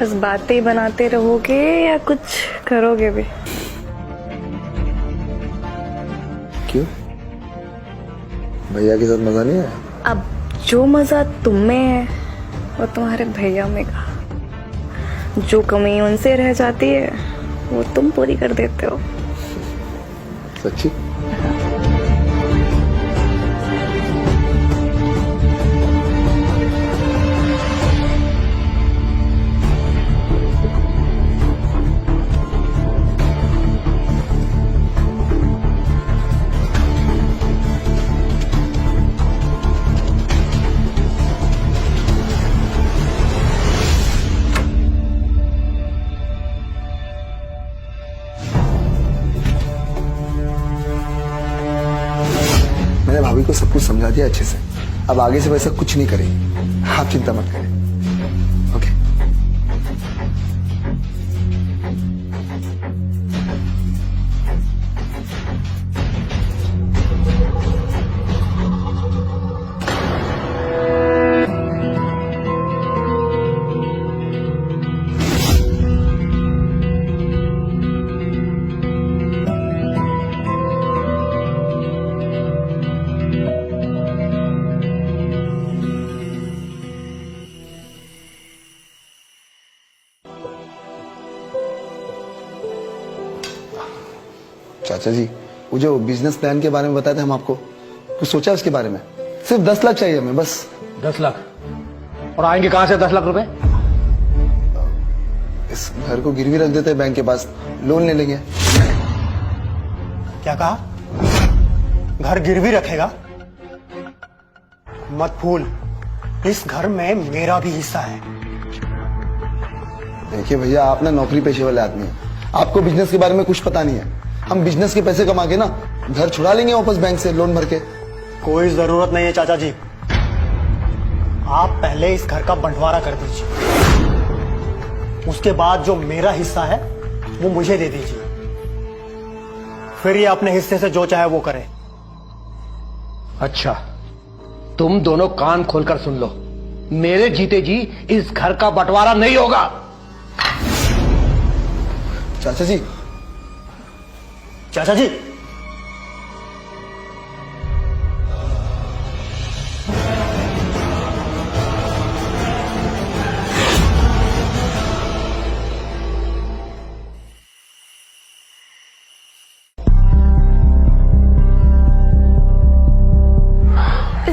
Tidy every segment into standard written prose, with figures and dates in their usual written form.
बस बातें ही बनाते रहोगे या कुछ करोगे भी? क्यों? भैया के साथ मजा नहीं आया? अब जो मजा तुम में है वो तुम्हारे भैया में का। जो कमी उनसे रह जाती है वो तुम पूरी कर देते हो। सच्ची? मैंने भाभी को सब कुछ समझा दिया अच्छे से। अब आगे से वैसा कुछ नहीं करेगी, आप चिंता मत करें। ओके? चाचा जी, वो जो बिजनेस प्लान के बारे में बताए थे हम आपको, कुछ सोचा उसके बारे में? सिर्फ 10 लाख चाहिए हमें, बस। 10 लाख? और आएंगे कहां से 10 लाख रुपए? इस घर को गिरवी रख देते हैं बैंक के पास, लोन ले लेंगे। क्या कहा? घर गिरवी रखेगा? मत भूल, इस घर में मेरा भी हिस्सा है। देखिए भैया, आप ना नौकरी पेशे वाले आदमी हैं, आपको बिजनेस के बारे में कुछ पता नहीं है। हम बिजनेस के पैसे कमा के ना घर छुड़ा लेंगे वापस बैंक से लोन भर के। कोई जरूरत नहीं है चाचा जी, आप पहले इस घर का बंटवारा कर दीजिए, उसके बाद जो मेरा हिस्सा है वो मुझे दे दीजिए, फिर ये अपने हिस्से से जो चाहे वो करे। अच्छा, तुम दोनों कान खोलकर सुन लो, मेरे जीते जी इस घर का बंटवारा नहीं होगा। चाचा जी, चाचा जी, इस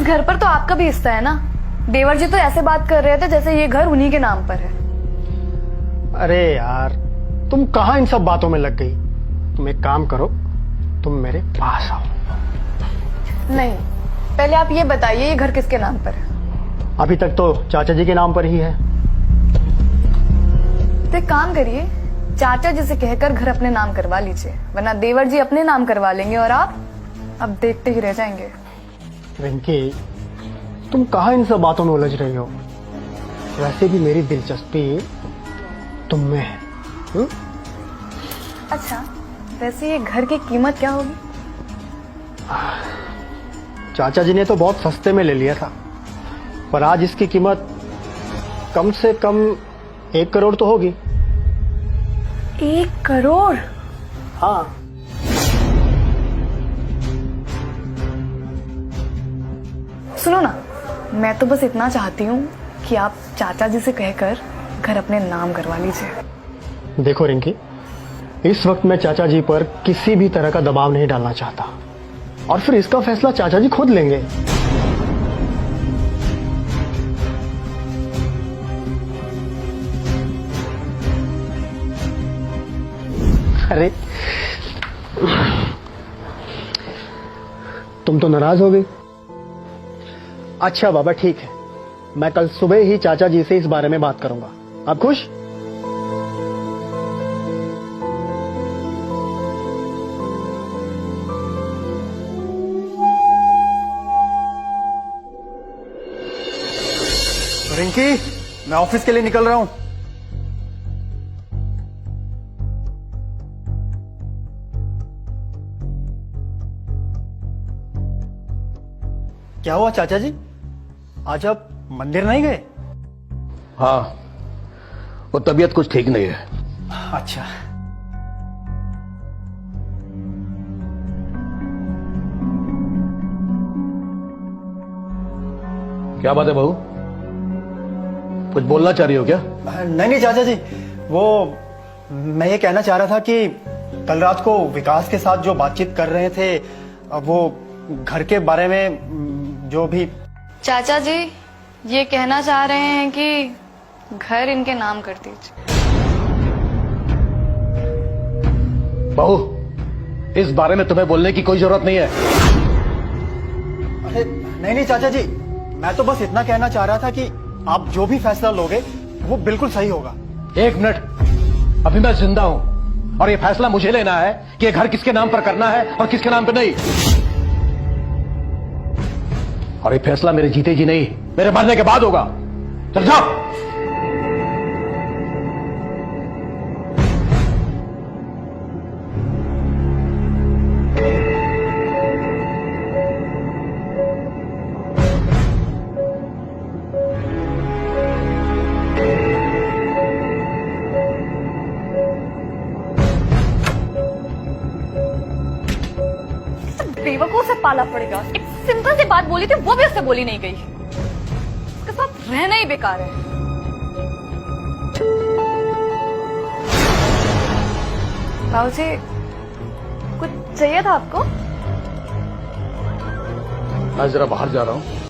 घर पर तो आपका भी हिस्सा है ना? देवर जी तो ऐसे बात कर रहे थे जैसे ये घर उन्हीं के नाम पर है। अरे यार, तुम कहां इन सब बातों में लग गई? तुम एक काम करो, तुम मेरे पास आओ। नहीं, पहले आप ये बताइए ये घर किसके नाम पर है? अभी तक तो चाचा जी के नाम पर ही है। तो एक काम करिए, चाचा जी से कहकर घर अपने नाम करवा लीजिए, वरना देवर जी अपने नाम करवा लेंगे और आप अब देखते ही रह जाएंगे। रिंकी, तुम कहां इन सब बातों में उलझ रही हो? वैसे भी मेरी दिलचस्पी तुम में है। अच्छा, वैसे ये घर की कीमत क्या होगी? चाचा जी ने तो बहुत सस्ते में ले लिया था, पर आज इसकी कीमत कम से कम 1 करोड़ तो होगी। 1 करोड़? हाँ। सुनो ना, मैं तो बस इतना चाहती हूँ कि आप चाचा जी से कहकर घर अपने नाम करवा लीजिए। देखो रिंकी, इस वक्त मैं चाचा जी पर किसी भी तरह का दबाव नहीं डालना चाहता, और फिर इसका फैसला चाचा जी खुद लेंगे। अरे, तुम तो नाराज हो गई। अच्छा बाबा, ठीक है, मैं कल सुबह ही चाचा जी से इस बारे में बात करूंगा। आप खुश? रिंकी, मैं ऑफिस के लिए निकल रहा हूं। क्या हुआ चाचा जी, आज आप मंदिर नहीं गए? हाँ, वो तबीयत कुछ ठीक नहीं है। अच्छा। क्या बात है बहू, कुछ बोलना चाह रही हो क्या? नहीं चाचा जी, वो मैं ये कहना चाह रहा था कि कल रात को विकास के साथ जो बातचीत कर रहे थे, वो घर के बारे में जो भी। चाचा जी ये कहना चाह रहे हैं कि घर इनके नाम कर दीजिए। बहू, इस बारे में तुम्हें बोलने की कोई जरूरत नहीं है। अरे नहीं चाचा जी, मैं तो बस इतना कहना चाह रहा था कि आप जो भी फैसला लोगे वो बिल्कुल सही होगा। एक मिनट, अभी मैं जिंदा हूं और ये फैसला मुझे लेना है कि ये घर किसके नाम पर करना है और किसके नाम पर नहीं। और ये फैसला मेरे जीते जी नहीं, मेरे मरने के बाद होगा। चल जाओ। बेवकूफ से पाला पड़ेगा। एक सिंपल सी बात बोली थी, वो भी उससे बोली नहीं गई। उसके साथ रहना ही बेकार है। बाबूजी, कुछ चाहिए था आपको? मैं जरा बाहर जा रहा हूं।